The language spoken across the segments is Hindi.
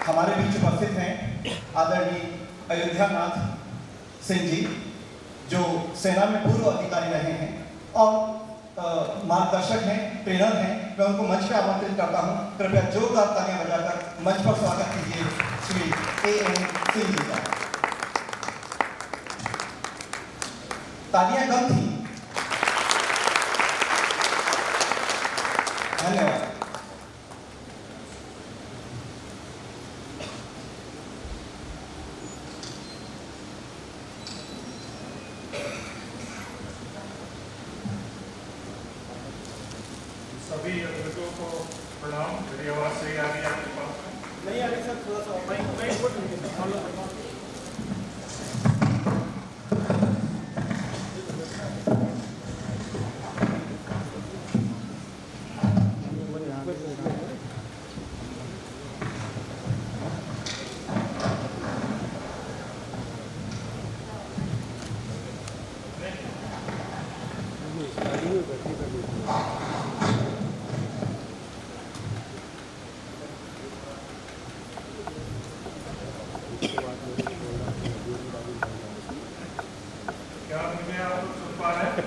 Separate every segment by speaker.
Speaker 1: हमारे बीच उपस्थित हैं आदरणीय अयोध्या नाथ सिंह जी, जो सेना में पूर्व अधिकारी रहे हैं और मार्गदर्शक हैं, ट्रेनर हैं। मैं उनको मंच पर आमंत्रित करता हूं। कृपया जोरदार तालियां बजाकर मंच पर स्वागत कीजिए श्री A.N. सिंह जी का। तालियां कम थी। धन्यवाद।
Speaker 2: सभी अतिथियों को प्रणाम। मेरी आवाज सही आ रही है आपके पास?
Speaker 3: नहीं आ रही सर, थोड़ा सा
Speaker 2: क्या मुझे आप सुन पा रहे हैं?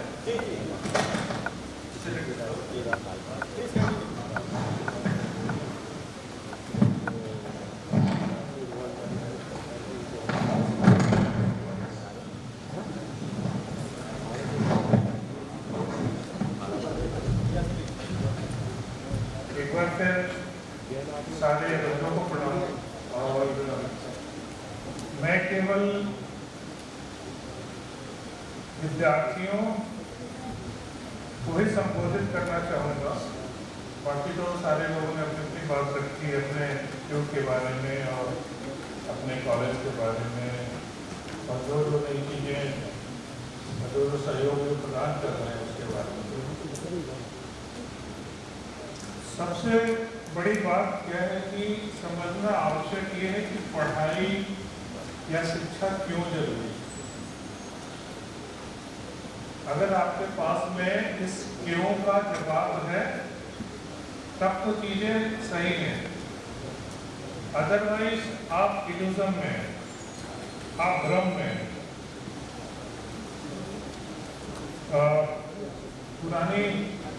Speaker 2: एक बार फिर सारे लोगों को प्रणाम। और मैं केवल विद्यार्थियों को ही संबोधित करना चाहूँगा। बाकी तो सारे लोगों ने अपनी अपनी बात रखी अपने इंस्टीट्यूट के बारे में और अपने कॉलेज के बारे में, और जो जो नई चीज़ें, जो जो सहयोग प्रदान कर रहे हैं उसके बारे में। सबसे बड़ी बात क्या है कि समझना आवश्यक ये है कि पढ़ाई या शिक्षा क्यों जरूरी है। अगर आपके पास में इस क्यों का जवाब है तब तो चीजें सही हैं। अदरवाइज आप इल्यूजन में, आप भ्रम में। पुरानी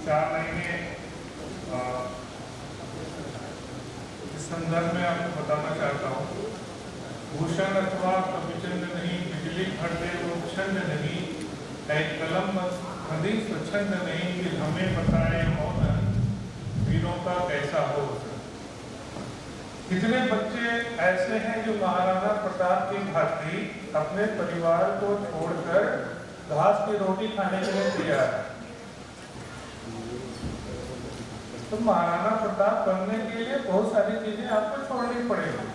Speaker 2: 4 लाइनें इस संदर्भ में आपको बताना चाहता हूँ। भूषण अथवा कविचंद नहीं, बिजली भर दे वो छंद नहीं, एक कलम नदी स्वच्छंद नहीं, कि हमें बताए मौन वीरों का कैसा हो। कितने बच्चे ऐसे हैं जो महाराणा प्रताप की भांति अपने परिवार को छोड़कर घास की रोटी खाने के लिए तैयार है। तो महाराणा प्रताप बनने के लिए बहुत सारी चीजें आपको छोड़नी पड़ेगी।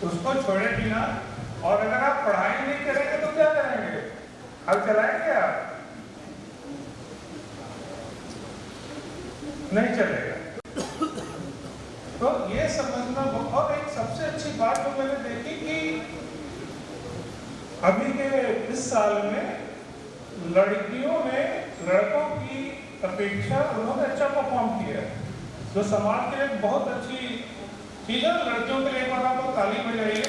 Speaker 2: उसको छोड़ेगी ना। और अगर आप पढ़ाई नहीं करेंगे तो क्या करेंगे? हल चलाएंगे आप? नहीं चलेगा। तो ये समझना। और एक सबसे अच्छी बात जो मैंने देखी कि अभी के इस साल में लड़कियों ने लड़कों की अपेक्षा उन्होंने अच्छा परफॉर्म किया है, जो समाज के लिए बहुत अच्छी चीज है। लड़कियों के लिए एक बार आप ताली बजाइए।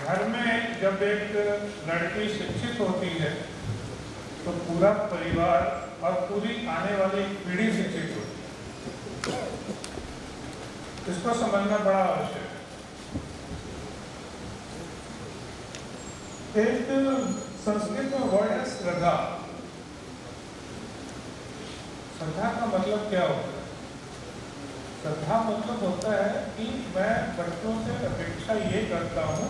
Speaker 2: घर में जब एक लड़की शिक्षित होती है तो पूरा परिवार और पूरी आने वाली पीढ़ी शिक्षित होती है। इसको समझना बड़ा आवश्यक है। एक संस्कृत में वर्ड है श्रद्धा। श्रद्धा का मतलब क्या होता है? श्रद्धा मतलब होता है कि मैं बच्चों से अपेक्षा ये करता हूँ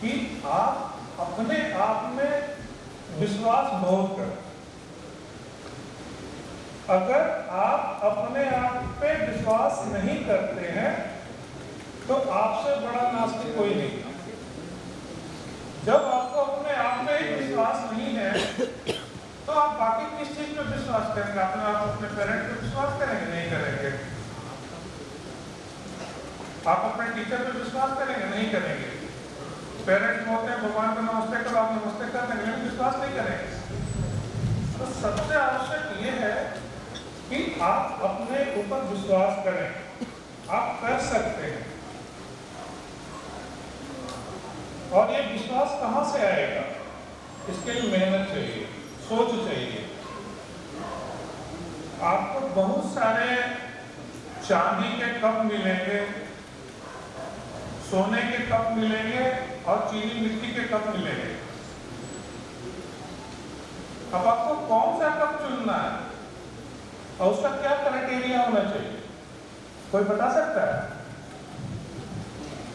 Speaker 2: कि आप अपने आप में विश्वास बहुत करें। अगर आप अपने आप पे विश्वास नहीं करते हैं तो आपसे बड़ा नास्तिक कोई नहीं। जब आपको अपने आप में ही विश्वास नहीं है तो आप बाकी किस चीज पे विश्वास करेंगे? अपने पेरेंट पे विश्वास करेंगे? नहीं करेंगे। आप अपने टीचर पे विश्वास करेंगे? नहीं करेंगे। पेरेंट्स बोलते हैं भगवान को नमस्ते करो, आप नमस्ते कर देंगे, विश्वास नहीं करेंगे। तो सबसे आवश्यक ये है आप अपने ऊपर विश्वास करें, आप कर सकते हैं। और ये विश्वास कहाँ से आएगा? इसके लिए मेहनत चाहिए, सोच चाहिए। आपको बहुत सारे चांदी के कप मिलेंगे, सोने के कप मिलेंगे और चीनी मिट्टी के कप मिलेंगे। अब आपको कौन सा कप चुनना है और उसका क्या क्राइटेरिया होना चाहिए? कोई बता सकता है?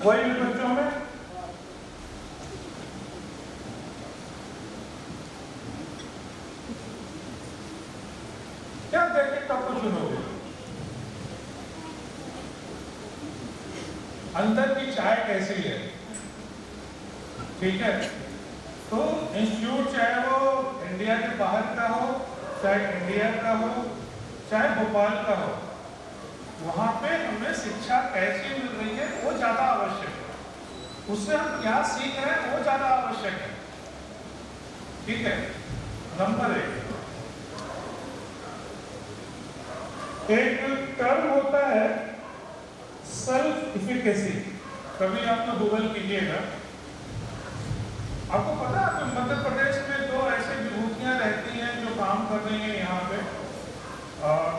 Speaker 2: कोई भी बच्चों में? क्या देख के कप को चुनोगे? अंदर की चाय कैसी है? ठीक है, तो इंस्टीट्यूट चाहे वो इंडिया के बाहर का हो, चाहे इंडिया का हो, चाहे भोपाल का हो, वहाँ पे हमें शिक्षा कैसी मिल रही है वो ज़्यादा आवश्यक है। उससे हम क्या सीख रहे हैं वो ज़्यादा आवश्यक है। ठीक है, नंबर एक टर्म होता है सेल्फ इफिकेसी। कभी आप तो गूगल कीजिएगा, आपको पता है आपके मध्य प्रदेश में दो ऐसे विभूतियां रहती हैं जो काम कर रही हैं यहाँ पे।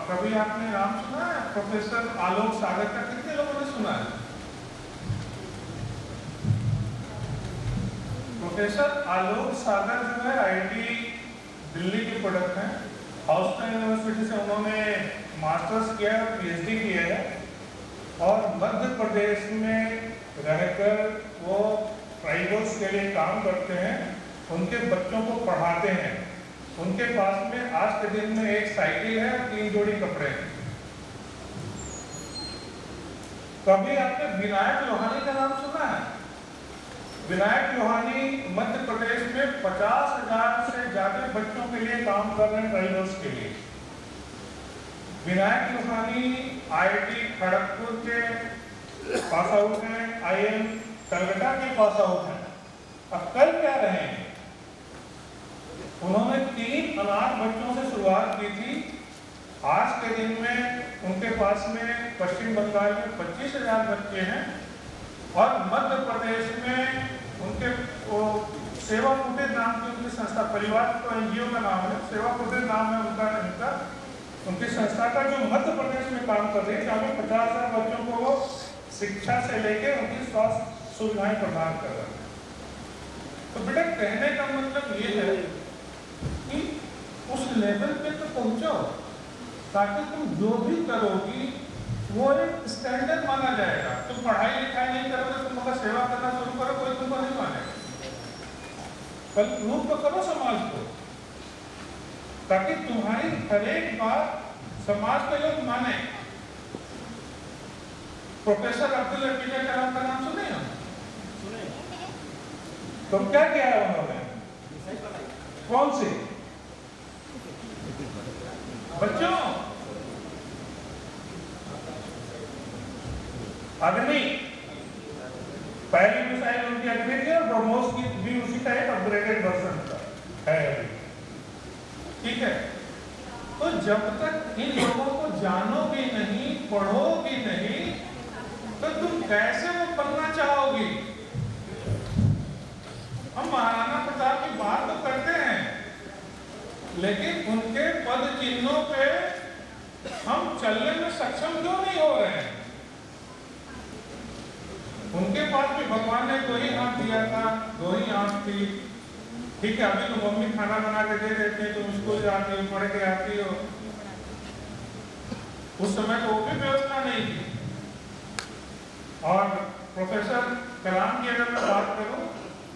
Speaker 2: कभी आपने नाम सुना है प्रोफेसर आलोक सागर का? कितने लोगों ने सुना है? प्रोफेसर आलोक सागर जो है आईआईटी दिल्ली के प्रोडक्ट हैं। हाउस्टन यूनिवर्सिटी से उन्होंने मास्टर्स किया है, पीएचडी किया है और मध्य प्रदेश में रहकर वो ट्राइबल्स के लिए काम करते हैं, उनके बच्चों को पढ़ाते हैं। उनके पास में आज के दिन में एक साइकिल है, 3 जोड़ी कपड़े हैं। कभी आपने विनायक लोहानी का नाम सुना है? विनायक लोहानी मध्य प्रदेश में 50,000 से ज्यादा बच्चों के लिए काम कर रहे हैं, ट्राइबल्स के लिए। विनायक लोहानी आईआईटी खड़गपुर के पास आउट हैं, आईएम कलकत्ता के पास आउट हैं। अब कर क्या रहे हैं? उन्होंने 3 अनाथ बच्चों से शुरुआत की थी। आज के दिन में उनके पास में पश्चिम बंगाल में 25,000 बच्चे हैं और मध्य प्रदेश में उनके सेवा कुटीर नाम की उनकी संस्था, परिवार तो एनजीओ का नाम है, सेवा कुटीर नाम है उनका उनकी संस्था का, जो मध्य प्रदेश में काम कर रही है, जहाँ 50,000 बच्चों को वो शिक्षा से लेकर उनकी स्वास्थ्य सुविधाएं प्रदान कर रहे हैं। तो बेटा कहने का मतलब ये है कि उस लेवल पे तो पहुंचो ताकि तुम जो भी करोगी वो एक स्टैंडर्ड माना जाएगा। तुम पढ़ाई लिखाई नहीं करोगे, तुम अगर सेवा करना शुरू करो, कोई तुमको नहीं मानेगा। कल प्रूव तो करो समाज को, ताकि तुम्हारी हर एक बात समाज के लोग माने। प्रोफेसर अब्दुल हफीज कलाम का नाम सुने हम? तो क्या किया है उन्होंने? कौन सी? बच्चों, अग्नि, पहली मिसाइल उनकी अग्नि थी और ब्रह्मोस की भी उसी का एक अपग्रेडेड वर्जन था है। ठीक है, तो जब तक इन लोगों को जानोगे नहीं, पढ़ोगे नहीं, तो तुम कैसे वो बनना चाहोगी? हम महाराणा प्रताप की बात तो करते हैं, लेकिन उनके पद चिन्हों पे हम चलने में सक्षम क्यों नहीं हो रहे हैं? उनके पास भी भगवान ने 2 ही हाथ दिया था, 2 ही आंख थी। ठीक है, अभी तो मम्मी खाना बना के दे देते हैं, तुम स्कूल जाती हो, पढ़ के आती हो। उस समय तो वो भी व्यवस्था नहीं थी। और प्रोफेसर कलाम की अगर मैं बात करूं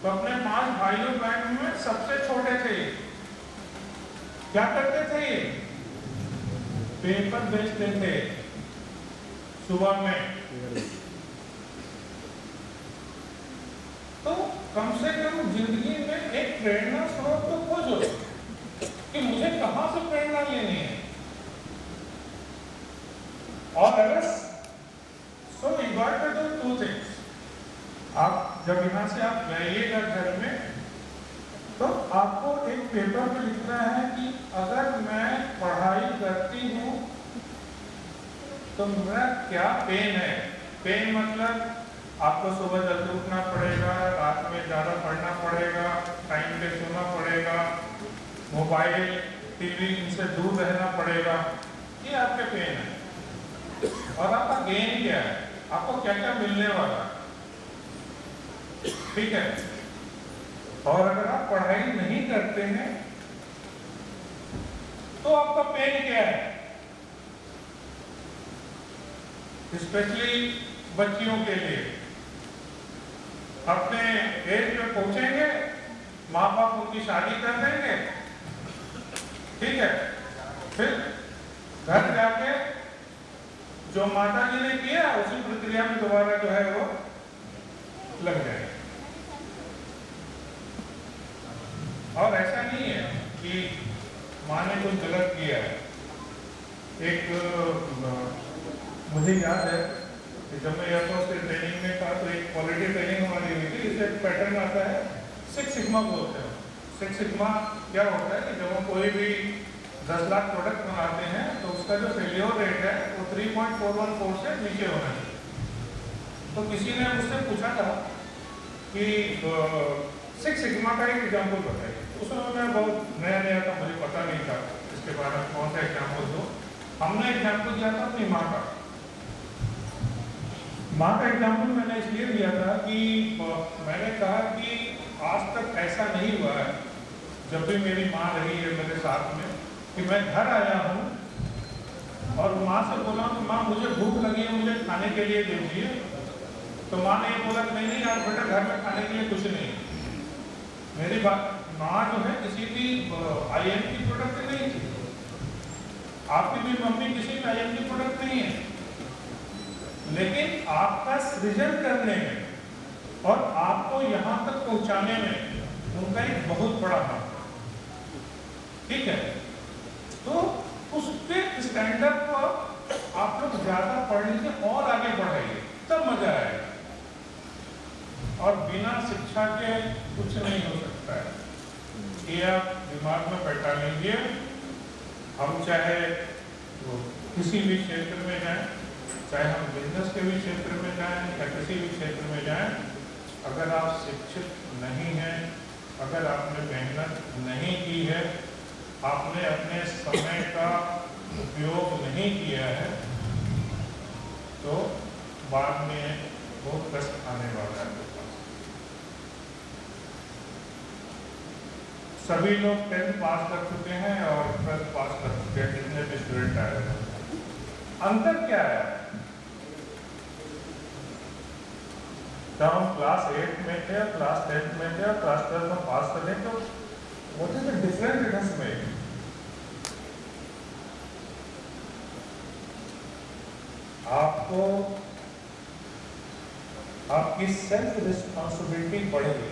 Speaker 2: तो अपने 5 भाइयों बहनों में सबसे छोटे थे। क्या करते थे ये? पेपर बेचते थे सुबह में। तो कम से कम जिंदगी में एक प्रेरणा स्रोत तो खोजो कि मुझे कहां से प्रेरणा लेनी है। और अगर so you got to do 2 things. आप जब यहाँ से आप जाइएगा घर में, तो आपको एक पेपर पे लिखना है कि अगर मैं पढ़ाई करती हूँ तो मेरा क्या पेन है? पेन मतलब आपको सुबह जल्दी उठना पड़ेगा, रात में ज़्यादा पढ़ना पड़ेगा, टाइम पे सोना पड़ेगा, मोबाइल टीवी इनसे दूर रहना पड़ेगा, ये आपके पेन है। और आपका गेन क्या है? आपको क्या क्या मिलने वाला है? ठीक है। और अगर आप पढ़ाई नहीं करते हैं तो आपका पेन क्या है? स्पेशली बच्चियों के लिए अपने एज पे पहुंचेंगे, माँ बाप उनकी शादी कर देंगे, ठीक है, फिर घर जाके जो माता जी ने किया उसी प्रक्रिया में दोबारा जो है वो लग जाए। और ऐसा नहीं है कि माँ ने कुछ गलत किया है। एक मुझे याद है कि जब मैं एयरफोर्स के ट्रेनिंग में था तो एक क्वालिटी ट्रेनिंग हमारी हुई थी। इससे एक पैटर्न आता है, 6 सिग्मा बोलते हैं। 6 सिग्मा क्या होता है कि जब हम कोई भी 10 लाख प्रोडक्ट बनाते हैं तो उसका जो फेलियर रेट है वो 3.414 से नीचे होना चाहिए। तो किसी ने मुझसे पूछा था कि 6 सिग्मा का एक एग्जाम्पल बताइए। उस समय मैं बहुत नया नया था, मुझे पता नहीं था इसके बारे में कौन सा एग्जाम्पल दो। हमने एग्जाम्पल दिया था अपनी माँ का। माँ का एग्जाम्पल मैंने इसलिए दिया था कि मैंने कहा कि आज तक ऐसा नहीं हुआ है, जब भी मेरी माँ रही है मेरे साथ में, कि मैं घर आया हूँ और माँ से बोला कि माँ मुझे भूख लगी है, मुझे खाने के लिए दीजिए। तो माँ ने ये बोला कि नहीं यार बेटा, घर में खाने के लिए कुछ नहीं। मेरी माँ जो है किसी भी IM की प्रोडक्ट नहीं थी, आपकी भी मम्मी किसी भी IM की प्रोडक्ट नहीं है, लेकिन आपका सृजन करने में और आपको यहाँ तक पहुँचाने में उनका एक बहुत बड़ा हाथ है, ठीक है। तो उसके स्टैंडर्ड पर आप लोग ज़्यादा पढ़ लीजिए और आगे बढ़ाइए, तब मजा आएगा। और बिना शिक्षा के कुछ नहीं हो सकता है, ये आप दिमाग में बैठा लीजिए। हम चाहे किसी भी क्षेत्र में जाएं, चाहे हम बिजनेस के भी क्षेत्र में जाएं या किसी भी क्षेत्र में जाएं, अगर आप शिक्षित नहीं हैं, अगर आपने मेहनत नहीं की है, आपने अपने समय का उपयोग नहीं किया है, तो बाद में बहुत कष्ट आने वाला है। सभी लोग 10th पास कर चुके हैं और 12th पास कर चुके हैं, जितने भी स्टूडेंट आए हैं। अंतर क्या है? जब हम क्लास 8 में थे, क्लास 10 में थे और क्लास 12 में पास कर रहे, तो what is the difference it has made? आपको आपकी सेल्फ रिस्पॉन्सिबिलिटी बढ़ेगी।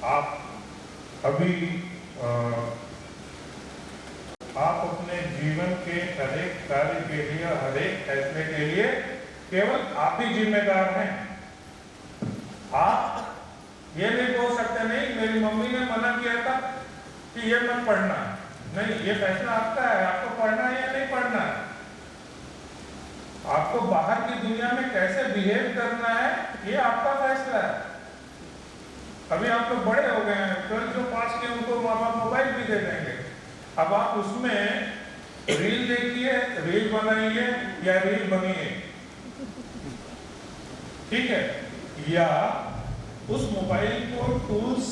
Speaker 2: आप अभी आप अपने जीवन के हर एक कार्य के लिए, हर एक फैसले के लिए केवल आप ही जिम्मेदार हैं। आप ये नहीं बोल सकते नहीं मेरी मम्मी ने मना किया था कि ये मत पढ़ना, नहीं, ये फैसला आपका है, आपको पढ़ना है या नहीं पढ़ना है। आपको बाहर की दुनिया में कैसे बिहेव करना है ये आपका फैसला है। अभी आप लोग बड़े हो गए हैं, 12th जो पास किए उनको माँ बाप मोबाइल भी दे देंगे। अब आप उसमें रील देखिए, रील बनाइए या रील बनिए, ठीक है। या उस मोबाइल को टूल्स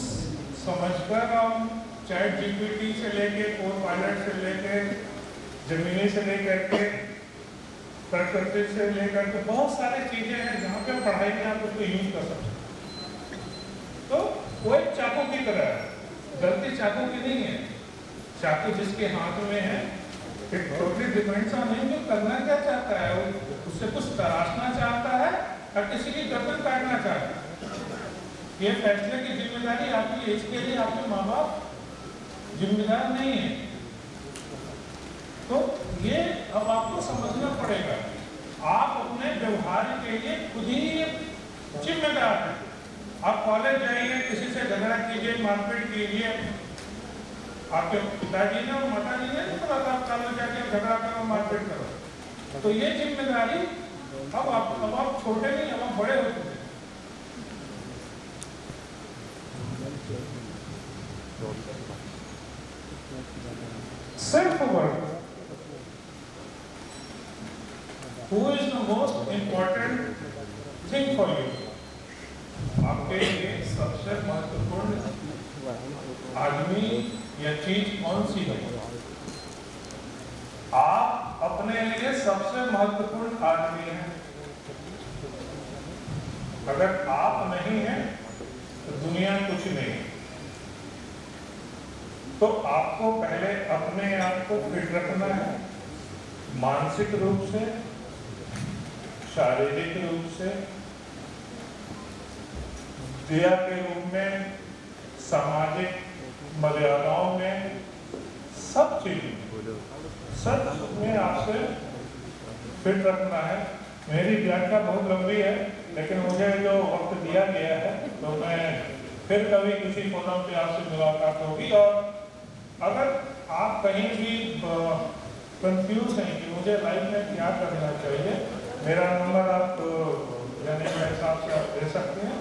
Speaker 2: समझकर हम चैट GPT से लेके, कोपायलट से लेके, जेमिनी से लेकर के, प्रकृति से लेकर के बहुत सारी चीजें हैं जहाँ पे पढ़ाई में आप उसको यूज कर सकते हैं। तो वो एक चाकू की तरह है, गलती चाकू की नहीं है। चाकू जिसके हाथ में है, it totally depends on him, करना क्या चाहता है, उससे कुछ तराशना चाहता है और किसी की गर्दन काटना चाहता है। ये फैसले की जिम्मेदारी आपकी, इसके लिए आपके माँ बाप जिम्मेदार नहीं है। तो ये अब आपको समझना पड़ेगा, आप अपने व्यवहार के लिए खुद ही जिम्मेदार हैं। आप कॉलेज जाइए, किसी से झगड़ा कीजिए, मारपीट कीजिए, आपके पिताजी ने और माताजी ने नहीं बोला था आप कानून जाके झगड़ा करो मारपीट करो। तो ये जिम्मेदारी अब आप छोटे नहीं, अब आप बड़े हो चुके हैं। Self work, who is the most important thing for you? आपके लिए सबसे महत्वपूर्ण आदमी या चीज कौन सी है? आप अपने लिए सबसे महत्वपूर्ण आदमी हैं। अगर आप नहीं हैं तो दुनिया कुछ नहीं। तो आपको पहले अपने आप को फिट रखना है, मानसिक रूप से, शारीरिक रूप से, क्रिया के रूप में, सामाजिक मर्यादाओं में, सब चीज में आपसे फिट रखना है। मेरी व्याख्या बहुत लंबी है, लेकिन मुझे जो वक्त दिया गया है तो मैं फिर कभी किसी फोरम पे आपसे मुलाकात होगी। और अगर आप कहीं भी कंफ्यूज हैं कि मुझे लाइफ में क्या करना चाहिए, मेरा नंबर आप यानी मेरे हिसाब से आप दे सकते हैं।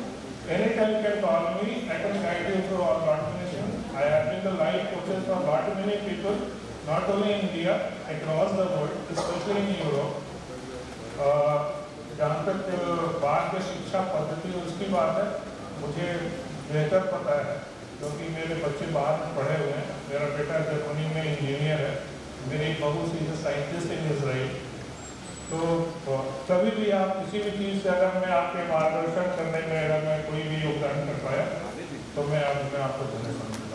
Speaker 2: Anytime you can call me, I can guide you through all coordination. I have been the life coaches for lot many people, not only in India, across the world, especially in Europe. जहाँ तक बात की शिक्षा पद्धति उसकी बात है, मुझे बेहतर पता है क्योंकि मेरे बच्चे बाहर पढ़े हुए हैं। मेरा बेटा जर्मनी में इंजीनियर है, मेरी बहू सी साइंटिस्ट इन इजराइल। तो कभी भी आप किसी भी चीज़ से अगर मैं आपके मार्गदर्शन करने में अगर मैं कोई भी योगदान कर पाया तो मैं आपको धन्यवाद।